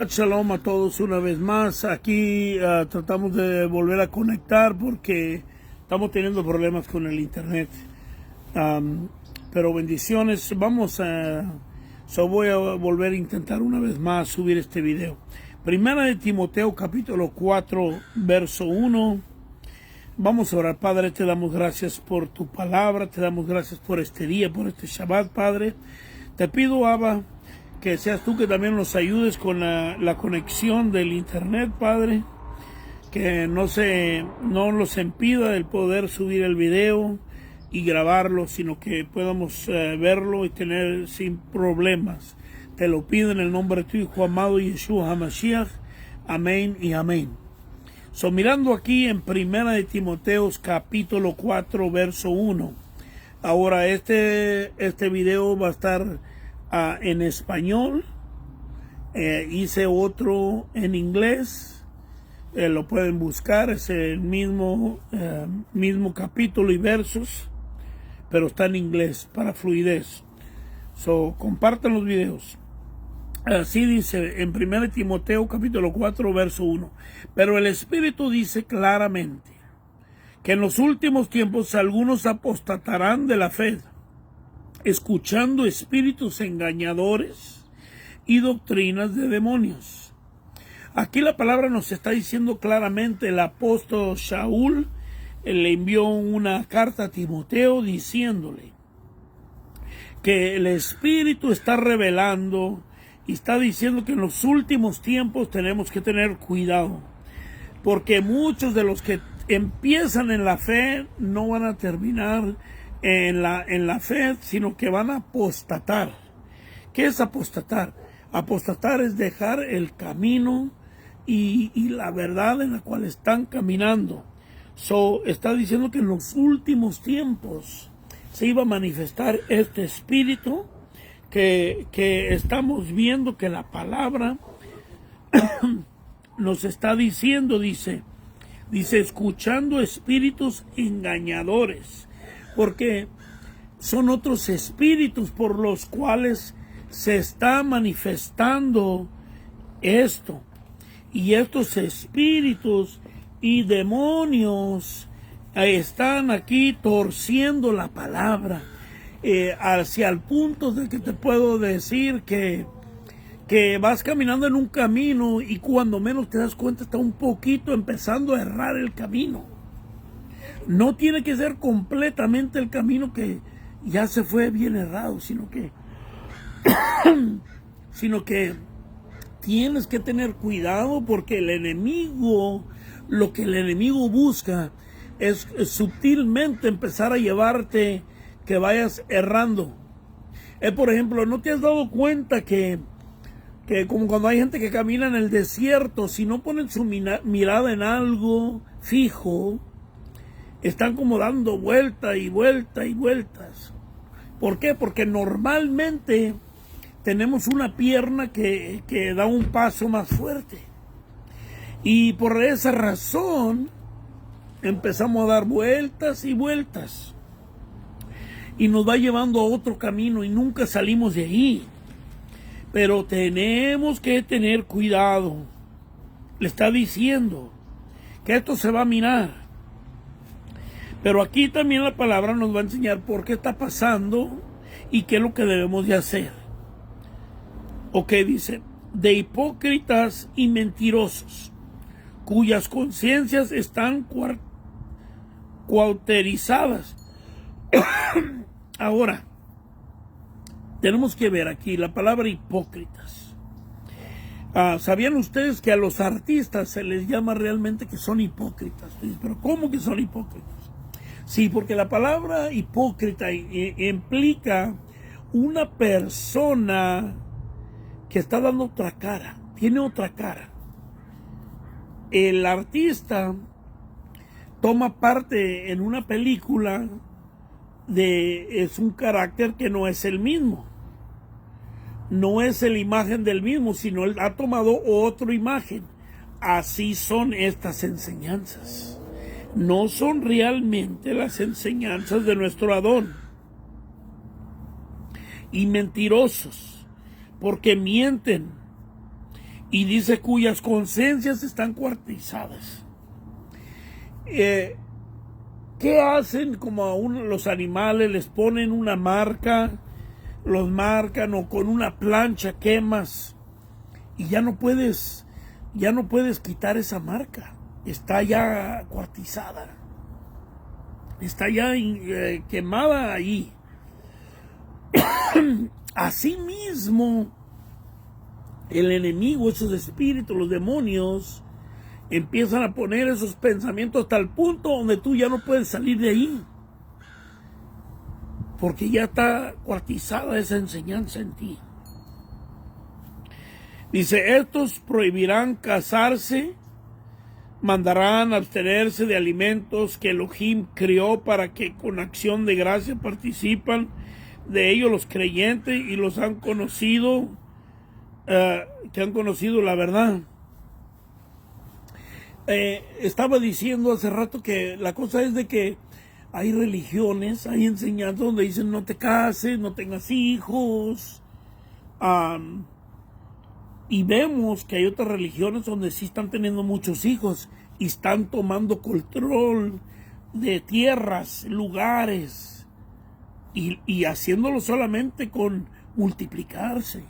Shalom a todos una vez más. Aquí tratamos de volver a conectar porque estamos teniendo problemas con el internet. Pero bendiciones. Voy a volver a intentar una vez más subir este video. Primera de Timoteo capítulo 4 verso 1. Vamos a orar. Padre, te damos gracias por tu palabra, te damos gracias por este día, por este Shabbat, Padre. Te pido, Abba, que seas tú que también nos ayudes con la conexión del internet, Padre, que no los impida el poder subir el video y grabarlo, sino que podamos verlo y tener sin problemas. Te lo pido en el nombre de tu Hijo amado Yeshua HaMashiach. Amén y amén. Mirando aquí en Primera de Timoteo capítulo 4 verso 1. Ahora este video va a estar en español. Hice otro en inglés. Lo pueden buscar, es el mismo capítulo y versos, pero está en inglés para fluidez. Compartan los videos. Así dice en 1 Timoteo capítulo 4 verso 1. Pero el Espíritu dice claramente que en los últimos tiempos algunos apostatarán de la fe, escuchando espíritus engañadores y doctrinas de demonios. Aquí la palabra nos está diciendo claramente, el apóstol Shaul le envió una carta a Timoteo diciéndole que el Espíritu está revelando y está diciendo que en los últimos tiempos tenemos que tener cuidado, porque muchos de los que empiezan en la fe no van a terminar en la fe, sino que van a apostatar. ¿Qué es apostatar? Apostatar es dejar el camino y la verdad en la cual están caminando. Está diciendo que en los últimos tiempos se iba a manifestar este espíritu que estamos viendo que la palabra nos está diciendo, dice, escuchando espíritus engañadores, porque son otros espíritus por los cuales se está manifestando esto. Y estos espíritus y demonios están aquí torciendo la palabra, hacia el punto de que te puedo decir que vas caminando en un camino y cuando menos te das cuenta está un poquito empezando a errar el camino. No tiene que ser completamente el camino que ya se fue bien errado, sino que tienes que tener cuidado, porque el enemigo, lo que el enemigo busca es sutilmente empezar a llevarte que vayas errando. Por ejemplo, ¿no te has dado cuenta que como cuando hay gente que camina en el desierto, si no ponen su mirada en algo fijo, están como dando vuelta y vuelta y vueltas? ¿Por qué? Porque normalmente tenemos una pierna que da un paso más fuerte. Y por esa razón empezamos a dar vueltas y vueltas. Y nos va llevando a otro camino y nunca salimos de ahí. Pero tenemos que tener cuidado. Le está diciendo que esto se va a mirar. Pero aquí también la palabra nos va a enseñar por qué está pasando y qué es lo que debemos de hacer. Ok, dice, de hipócritas y mentirosos, cuyas conciencias están cauterizadas. Ahora, tenemos que ver aquí la palabra hipócritas. ¿Sabían ustedes que a los artistas se les llama realmente que son hipócritas? ¿Pero cómo que son hipócritas? Sí, porque la palabra hipócrita implica una persona que está dando otra cara, tiene otra cara. El artista toma parte en una película es un carácter que no es el mismo. No es la imagen del mismo, sino él ha tomado otra imagen. Así son estas enseñanzas. No son realmente las enseñanzas de nuestro Adón. Y mentirosos, porque mienten Y dice cuyas conciencias están cuartizadas. ¿Qué hacen? Como a los animales les ponen una marca, los marcan, o con una plancha quemas y ya no puedes quitar esa marca. Está ya cuartizada, está ya quemada ahí. Asimismo, el enemigo, esos espíritus, los demonios, empiezan a poner esos pensamientos hasta el punto donde tú ya no puedes salir de ahí, porque ya está cuartizada esa enseñanza en ti. Dice, estos prohibirán casarse, mandarán abstenerse de alimentos que Elohim crió para que con acción de gracia participan de ellos los creyentes y los han conocido, que han conocido la verdad. Estaba diciendo hace rato que la cosa es de que hay religiones, hay enseñanzas donde dicen no te cases, no tengas hijos, y vemos que hay otras religiones donde sí están teniendo muchos hijos y están tomando control de tierras, lugares, y haciéndolo solamente con multiplicarse.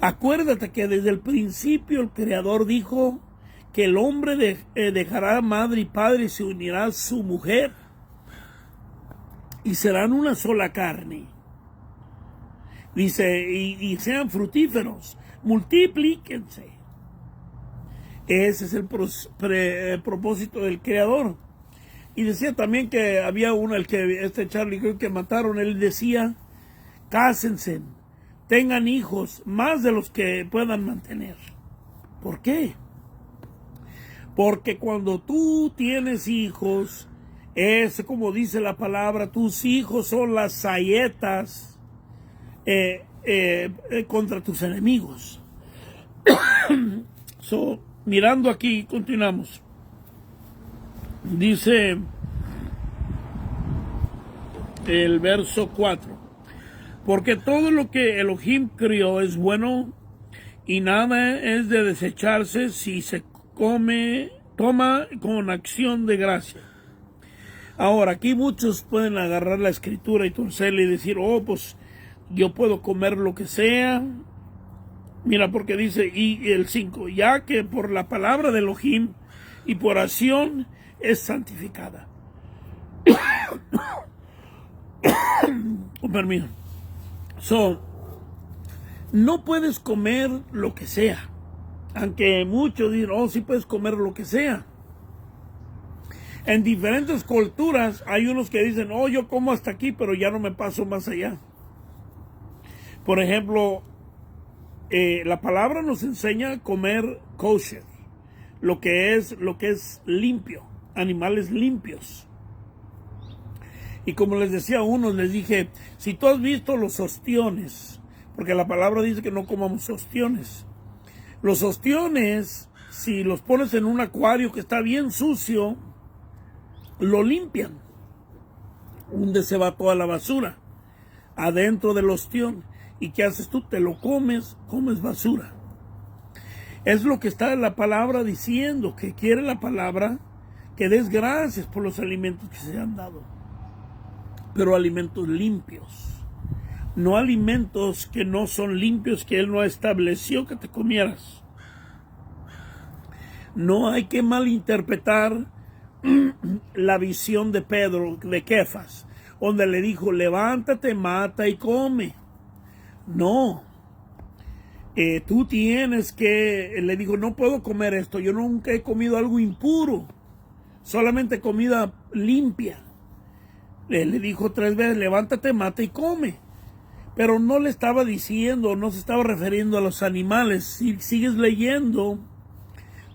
Acuérdate que desde el principio el Creador dijo que el hombre dejará madre y padre y se unirá a su mujer y serán una sola carne. Dice, y sean fructíferos, multiplíquense. Ese es el propósito del Creador. Y decía también que había uno, Charlie Kirk que mataron, él decía, cásense, tengan hijos, más de los que puedan mantener. ¿Por qué? Porque cuando tú tienes hijos, es como dice la palabra, tus hijos son las saetas contra tus enemigos. Mirando aquí, continuamos. Dice el verso 4. Porque todo lo que Elohim crió es bueno y nada es de desecharse si se toma con acción de gracia. Ahora, aquí muchos pueden agarrar la escritura y torcerla y decir, oh, pues yo puedo comer lo que sea. Mira, porque dice, y el 5, ya que por la palabra de Elohim y por acción es santificada. Permiso. No puedes comer lo que sea. Aunque muchos dicen, oh, sí puedes comer lo que sea. En diferentes culturas hay unos que dicen, oh, yo como hasta aquí, pero ya no me paso más allá. Por ejemplo, la palabra nos enseña a comer kosher, lo que es limpio, animales limpios. Y como les decía a unos, les dije, si tú has visto los ostiones, porque la palabra dice que no comamos ostiones. Los ostiones, si los pones en un acuario que está bien sucio, lo limpian. Donde se va toda la basura adentro del ostión. ¿Y qué haces tú? Te lo comes basura. Es lo que está en la palabra diciendo, que quiere la palabra que des gracias por los alimentos que se han dado. Pero alimentos limpios. No alimentos que no son limpios, que Él no estableció que te comieras. No hay que malinterpretar la visión de Pedro, de Kefas, donde le dijo, levántate, mata y come. No, tú tienes que, le dijo, no puedo comer esto, yo nunca he comido algo impuro, solamente comida limpia. Le dijo 3 veces, levántate, mata y come. Pero no le estaba diciendo, no se estaba refiriendo a los animales. Si sigues leyendo,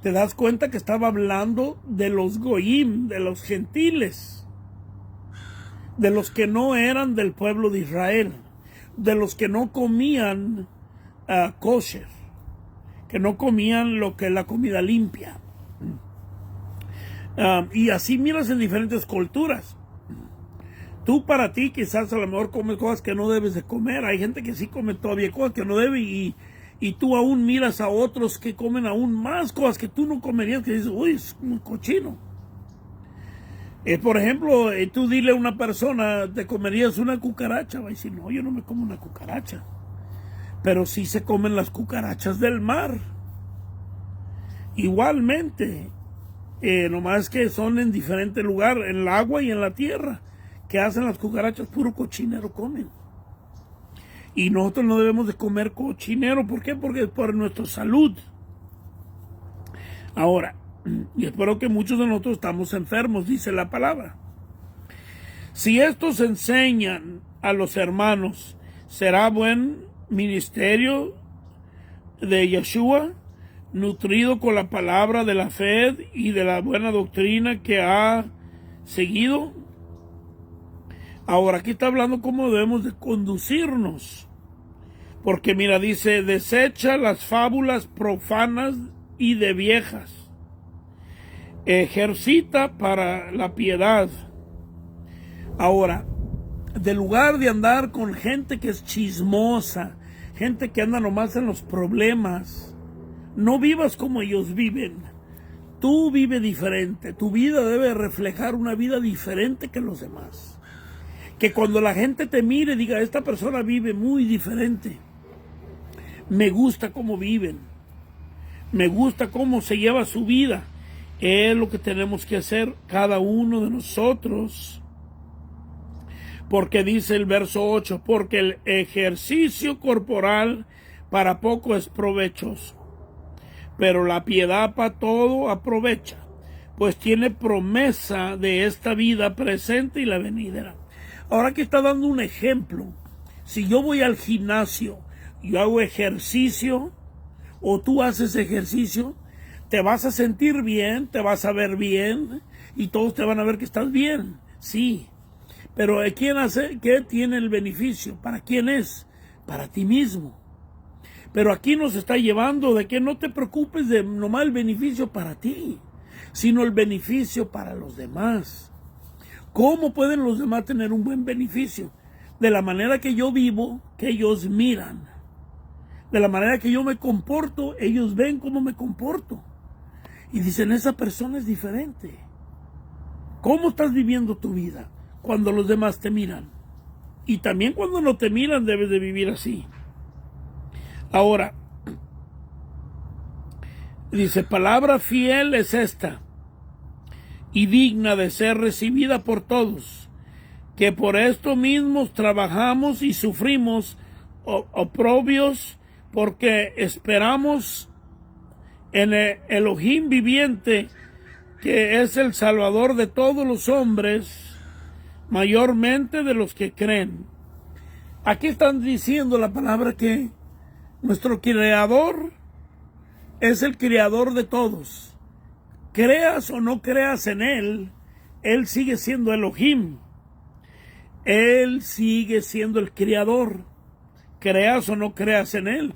te das cuenta que estaba hablando de los goyim, de los gentiles, de los que no eran del pueblo de Israel, de los que no comían kosher, que no comían lo que es la comida limpia. Y así miras en diferentes culturas. Tú para ti quizás a lo mejor comes cosas que no debes de comer. Hay gente que sí come todavía cosas que no debe y y tú aún miras a otros que comen aún más cosas que tú no comerías, que dices, uy, es un cochino. Por ejemplo, tú dile a una persona, ¿te comerías una cucaracha? Va a decir, no, yo no me como una cucaracha. Pero sí se comen las cucarachas del mar. Igualmente, nomás que son en diferente lugar, en el agua y en la tierra. ¿Qué hacen las cucarachas? Puro cochinero comen. Y nosotros no debemos de comer cochinero. ¿Por qué? Porque es por nuestra salud. Ahora, y espero que muchos de nosotros estamos enfermos, dice la palabra. Si estos enseñan a los hermanos, será buen ministerio de Yeshua, nutrido con la palabra de la fe y de la buena doctrina que ha seguido. Ahora aquí está hablando cómo debemos de conducirnos. Porque mira, dice, desecha las fábulas profanas y de viejas. Ejercita para la piedad. Ahora, de lugar de andar con gente que es chismosa, gente que anda nomás en los problemas, no vivas como ellos viven. Tú vive diferente. Tu vida debe reflejar una vida diferente que los demás. Que cuando la gente te mire, diga, esta persona vive muy diferente. Me gusta cómo viven. Me gusta cómo se lleva su vida. Es lo que tenemos que hacer cada uno de nosotros. Porque dice el verso 8, porque el ejercicio corporal para poco es provechoso, pero la piedad para todo aprovecha, pues tiene promesa de esta vida presente y la venidera. Ahora que está dando un ejemplo, si yo voy al gimnasio, yo hago ejercicio, o tú haces ejercicio, te vas a sentir bien, te vas a ver bien, y todos te van a ver que estás bien, sí. Pero ¿quién hace? ¿Qué tiene el beneficio? ¿Para quién es? Para ti mismo. Pero aquí nos está llevando de que no te preocupes de nomás el beneficio para ti, sino el beneficio para los demás. ¿Cómo pueden los demás tener un buen beneficio? De la manera que yo vivo, que ellos miran. De la manera que yo me comporto, ellos ven cómo me comporto. Y dicen, esa persona es diferente. ¿Cómo estás viviendo tu vida cuando los demás te miran? Y también cuando no te miran debes de vivir así. Ahora, dice, palabra fiel es esta, y digna de ser recibida por todos, que por esto mismos trabajamos y sufrimos oprobios, porque esperamos en el Elohim viviente, que es el Salvador de todos los hombres, mayormente de los que creen. Aquí están diciendo la palabra que nuestro Creador es el Creador de todos. Creas o no creas en Él, Él sigue siendo Elohim. Él sigue siendo el Creador. Creas o no creas en Él.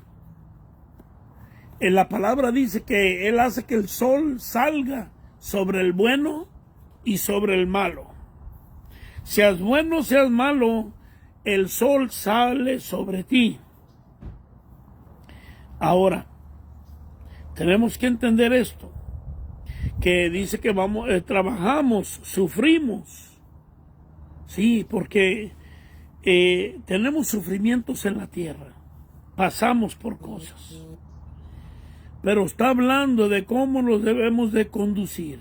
En la palabra dice que Él hace que el sol salga sobre el bueno y sobre el malo. Seas bueno, seas malo, el sol sale sobre ti. Ahora, tenemos que entender esto, que dice que trabajamos, sufrimos. Sí, porque tenemos sufrimientos en la tierra, pasamos por cosas. Pero está hablando de cómo nos debemos de conducir.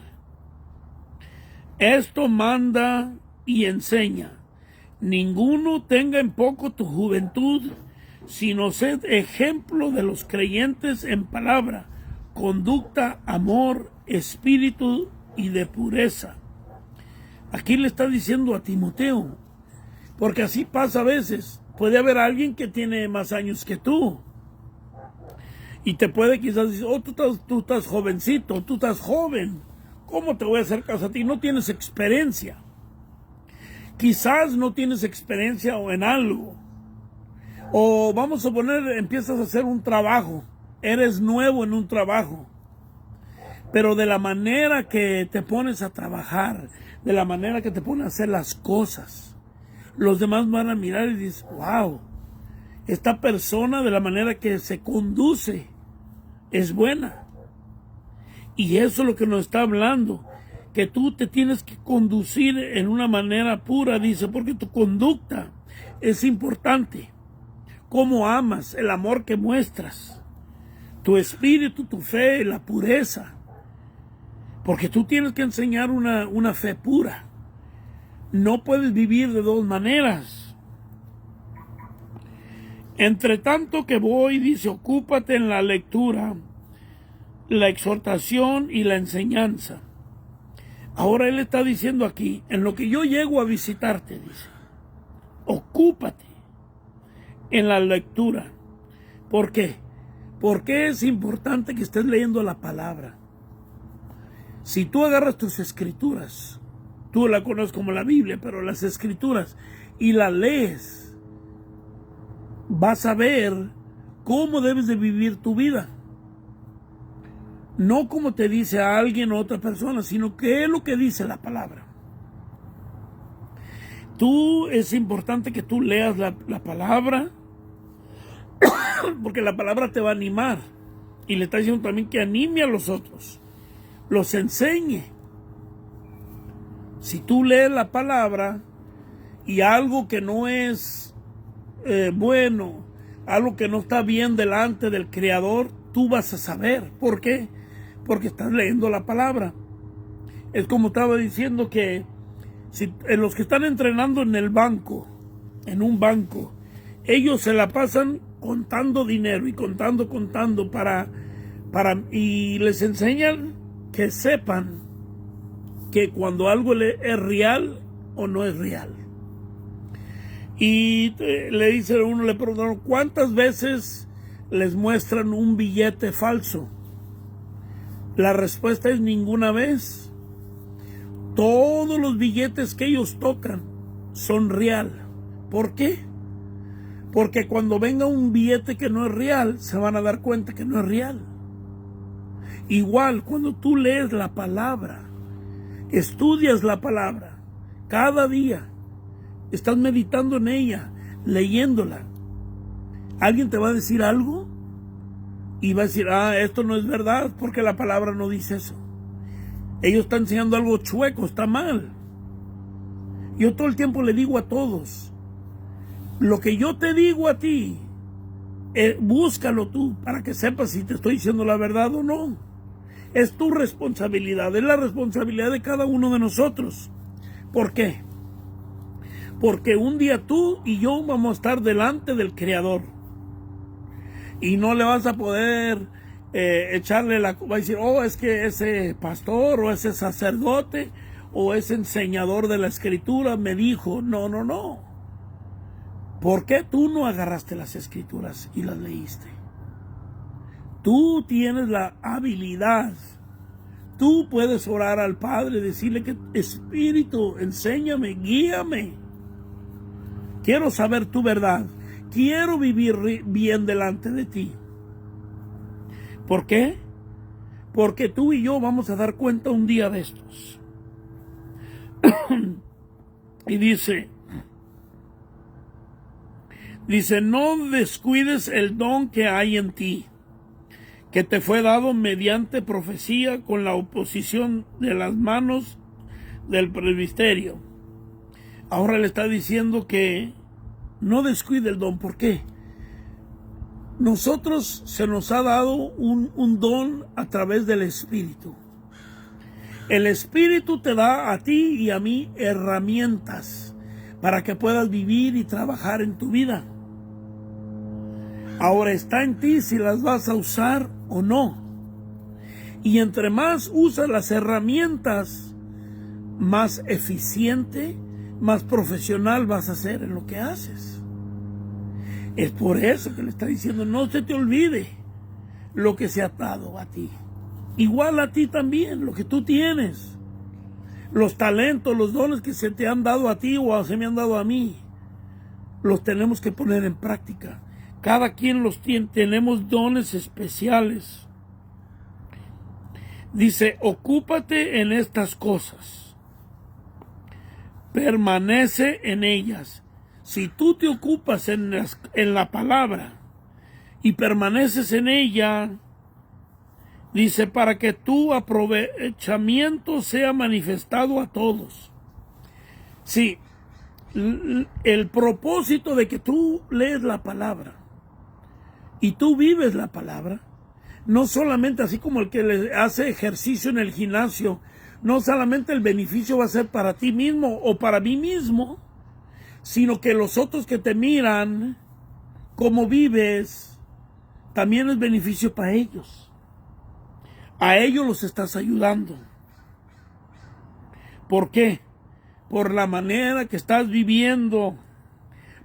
Esto manda y enseña. Ninguno tenga en poco tu juventud, sino sed ejemplo de los creyentes en palabra, conducta, amor, espíritu y de pureza. Aquí le está diciendo a Timoteo, porque así pasa a veces. Puede haber alguien que tiene más años que tú, y te puede quizás decir, oh, tú estás jovencito, tú estás joven, ¿cómo te voy a hacer caso a ti? No tienes experiencia. Quizás no tienes experiencia en algo. O vamos a poner, empiezas a hacer un trabajo, eres nuevo en un trabajo, pero de la manera que te pones a trabajar, de la manera que te pones a hacer las cosas, los demás van a mirar y dicen, wow, esta persona de la manera que se conduce es buena. Y eso es lo que nos está hablando, que tú te tienes que conducir en una manera pura, dice, porque tu conducta es importante. Cómo amas, el amor que muestras, tu espíritu, tu fe, la pureza. Porque tú tienes que enseñar una fe pura. No puedes vivir de dos maneras. Entre tanto que voy, dice, ocúpate en la lectura, la exhortación y la enseñanza. Ahora él está diciendo aquí, en lo que yo llego a visitarte, dice, ocúpate en la lectura. ¿Por qué? Porque es importante que estés leyendo la palabra. Si tú agarras tus escrituras, tú la conoces como la Biblia, pero las escrituras, y las lees, vas a ver cómo debes de vivir tu vida. No como te dice a alguien o otra persona, sino qué es lo que dice la palabra. Es importante que tú leas la palabra, porque la palabra te va a animar. Y le está diciendo también que anime a los otros, los enseñe. Si tú lees la palabra y algo que no es bueno, algo que no está bien delante del Creador, tú vas a saber. ¿Por qué? Porque estás leyendo la palabra. Es como estaba diciendo que si los que están entrenando en el banco, en un banco, ellos se la pasan contando dinero y contando y les enseñan que sepan que cuando algo es real o no es real. Y le dice a uno, le preguntaron, ¿cuántas veces les muestran un billete falso? La respuesta es ninguna vez. Todos los billetes que ellos tocan son real. ¿Por qué? Porque cuando venga un billete que no es real, se van a dar cuenta que no es real. Igual, cuando tú lees la palabra, estudias la palabra, cada día, estás meditando en ella, leyéndola, alguien te va a decir algo y va a decir, esto no es verdad, porque la palabra no dice eso. Ellos están enseñando algo chueco, está mal. Yo todo el tiempo le digo a todos, lo que yo te digo a ti, búscalo tú para que sepas si te estoy diciendo la verdad o no. Es tu responsabilidad, es la responsabilidad de cada uno de nosotros. ¿Por qué? Porque un día tú y yo vamos a estar delante del Creador y no le vas a poder echarle la culpa y decir, es que ese pastor o ese sacerdote o ese enseñador de la Escritura me dijo. No. ¿Por qué tú no agarraste las Escrituras y las leíste? Tú tienes la habilidad. Tú puedes orar al Padre, decirle que Espíritu, enséñame, guíame. Quiero saber tu verdad. Quiero vivir bien delante de ti. ¿Por qué? Porque tú y yo vamos a dar cuenta un día de estos. Y dice, no descuides el don que hay en ti, que te fue dado mediante profecía con la oposición de las manos del presbiterio. Ahora le está diciendo que no descuide el don. ¿Por qué? Nosotros se nos ha dado un don a través del Espíritu. El Espíritu te da a ti y a mí herramientas para que puedas vivir y trabajar en tu vida. Ahora está en ti si las vas a usar o no. Y entre más usas las herramientas, más eficiente, más profesional vas a ser en lo que haces. Es por eso que le está diciendo, no se te olvide lo que se ha dado a ti. Igual a ti también, lo que tú tienes. Los talentos, los dones que se te han dado a ti o se me han dado a mí, los tenemos que poner en práctica. Cada quien los tiene, tenemos dones especiales. Dice, ocúpate en estas cosas. Permanece en ellas. Si tú te ocupas en la palabra y permaneces en ella, dice, para que tu aprovechamiento sea manifestado a todos. Sí, el propósito de que tú lees la palabra y tú vives la palabra, no solamente así como el que le hace ejercicio en el gimnasio, no solamente el beneficio va a ser para ti mismo o para mí mismo, sino que los otros que te miran, cómo vives, también es beneficio para ellos. A ellos los estás ayudando. ¿Por qué? Por la manera que estás viviendo,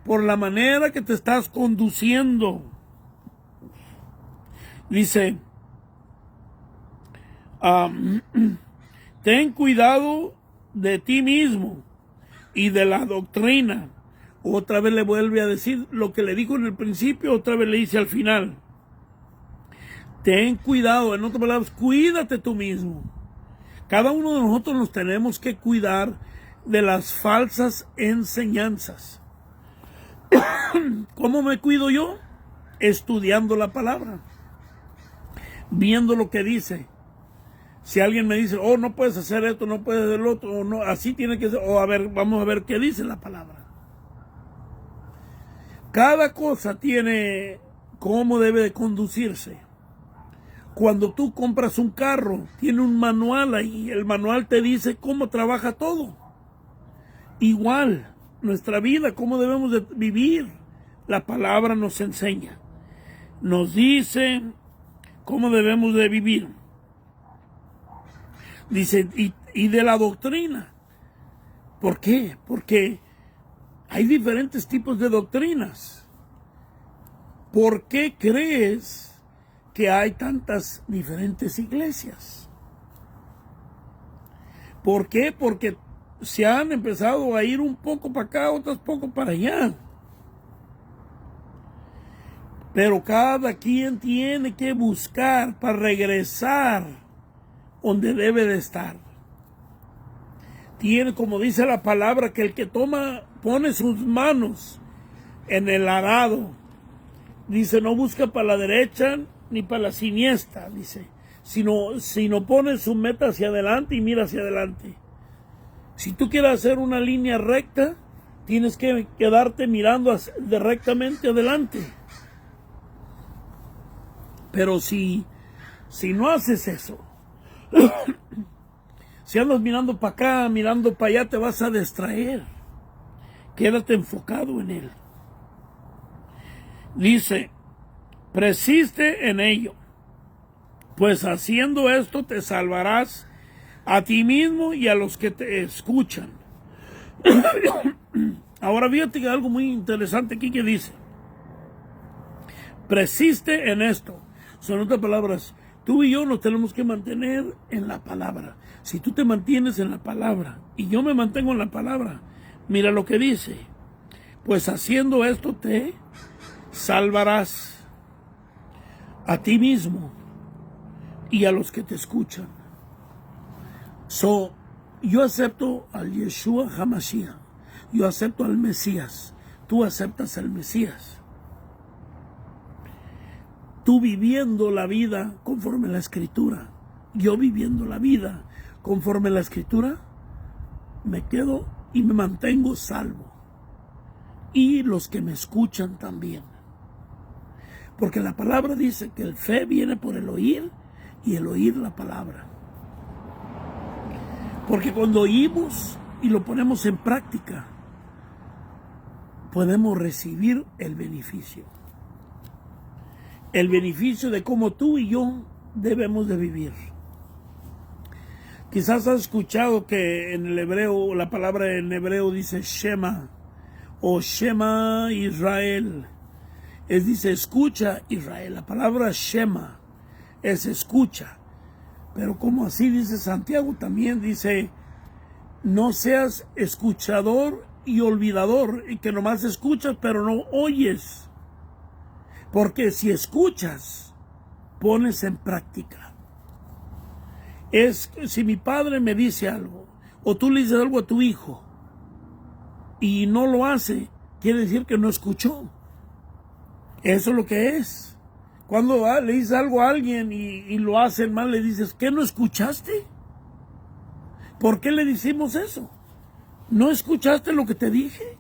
por la manera que te estás conduciendo. Dice, ten cuidado de ti mismo y de la doctrina. Otra vez le vuelve a decir lo que le dijo en el principio, otra vez le dice al final. Ten cuidado, en otras palabras, cuídate tú mismo. Cada uno de nosotros nos tenemos que cuidar de las falsas enseñanzas. ¿Cómo me cuido yo? Estudiando la palabra, viendo lo que dice. Si alguien me dice, oh, no puedes hacer esto, no puedes hacer lo otro, o no, así tiene que ser, o a ver, vamos a ver qué dice la palabra. Cada cosa tiene cómo debe de conducirse. Cuando tú compras un carro, tiene un manual ahí, el manual te dice cómo trabaja todo. Igual, nuestra vida, cómo debemos de vivir, la palabra nos enseña. Nos dice cómo debemos de vivir. Dice, y de la doctrina. ¿Por qué? Porque hay diferentes tipos de doctrinas. ¿Por qué crees que hay tantas diferentes iglesias? ¿Por qué? Porque se han empezado a ir un poco para acá, otras poco para allá. Pero cada quien tiene que buscar para regresar donde debe de estar. Tiene, como dice la palabra, que el que pone sus manos en el arado, dice, no busca para la derecha ni para la siniestra, dice, sino pone su meta hacia adelante y mira hacia adelante. Si tú quieres hacer una línea recta, tienes que quedarte mirando rectamente adelante. Pero si no haces eso, si andas mirando para acá, mirando para allá, te vas a distraer. Quédate enfocado en él. Dice, persiste en ello, pues haciendo esto te salvarás a ti mismo y a los que te escuchan. Ahora fíjate que algo muy interesante aquí que dice, persiste en esto. Son otras palabras, tú y yo nos tenemos que mantener en la palabra. Si tú te mantienes en la palabra y yo me mantengo en la palabra, mira lo que dice, pues haciendo esto te salvarás a ti mismo y a los que te escuchan. Yo acepto al Yeshua HaMashiach, yo acepto al Mesías, tú aceptas al Mesías. Tú viviendo la vida conforme a la Escritura, yo viviendo la vida conforme a la Escritura, me quedo y me mantengo salvo. Y los que me escuchan también. Porque la palabra dice que el fe viene por el oír y el oír la palabra. Porque cuando oímos y lo ponemos en práctica, podemos recibir el beneficio. El beneficio de cómo tú y yo debemos de vivir. Quizás has escuchado que en el hebreo, la palabra en hebreo dice Shema o Shema Israel. Dice escucha Israel. La palabra Shema es escucha. Pero como así dice Santiago también dice, no seas escuchador y olvidador, y que nomás escuchas pero no oyes. Porque si escuchas, pones en práctica. Si mi padre me dice algo, o tú le dices algo a tu hijo, y no lo hace, quiere decir que no escuchó. Eso es lo que es. Cuando le dices algo a alguien y lo hacen mal, le dices, ¿qué no escuchaste? ¿Por qué le decimos eso? ¿No escuchaste lo que te dije?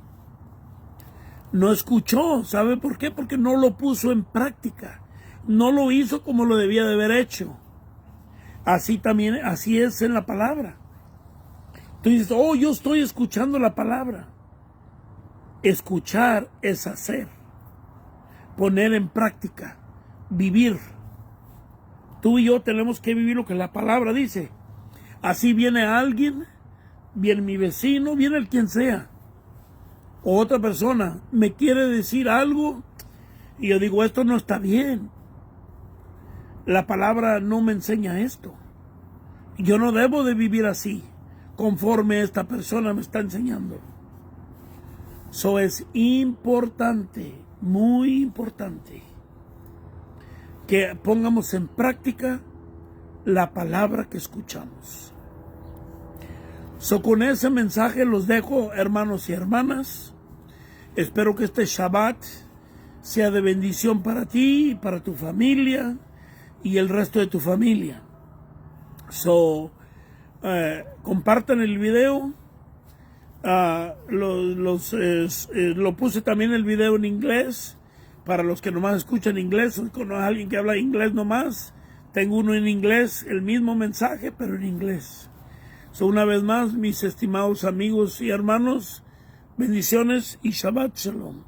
No escuchó. ¿Sabe por qué? Porque no lo puso en práctica. No lo hizo como lo debía de haber hecho. Así también, así es en la palabra. Tú dices, oh, yo estoy escuchando la palabra. Escuchar es hacer. Poner en práctica. Vivir. Tú y yo tenemos que vivir lo que la palabra dice. Así viene alguien, viene mi vecino, viene el quien sea. O otra persona me quiere decir algo y yo digo, esto no está bien. La palabra no me enseña esto. Yo no debo de vivir así, conforme esta persona me está enseñando. Eso es importante, muy importante, que pongamos en práctica la palabra que escuchamos. Con ese mensaje los dejo, hermanos y hermanas. Espero que este Shabbat sea de bendición para ti, para tu familia y el resto de tu familia. Compartan el video. Lo puse también el video en inglés para los que nomás escuchan inglés o con alguien que habla inglés nomás. Tengo uno en inglés, el mismo mensaje pero en inglés. Una vez más, mis estimados amigos y hermanos, bendiciones y Shabbat Shalom.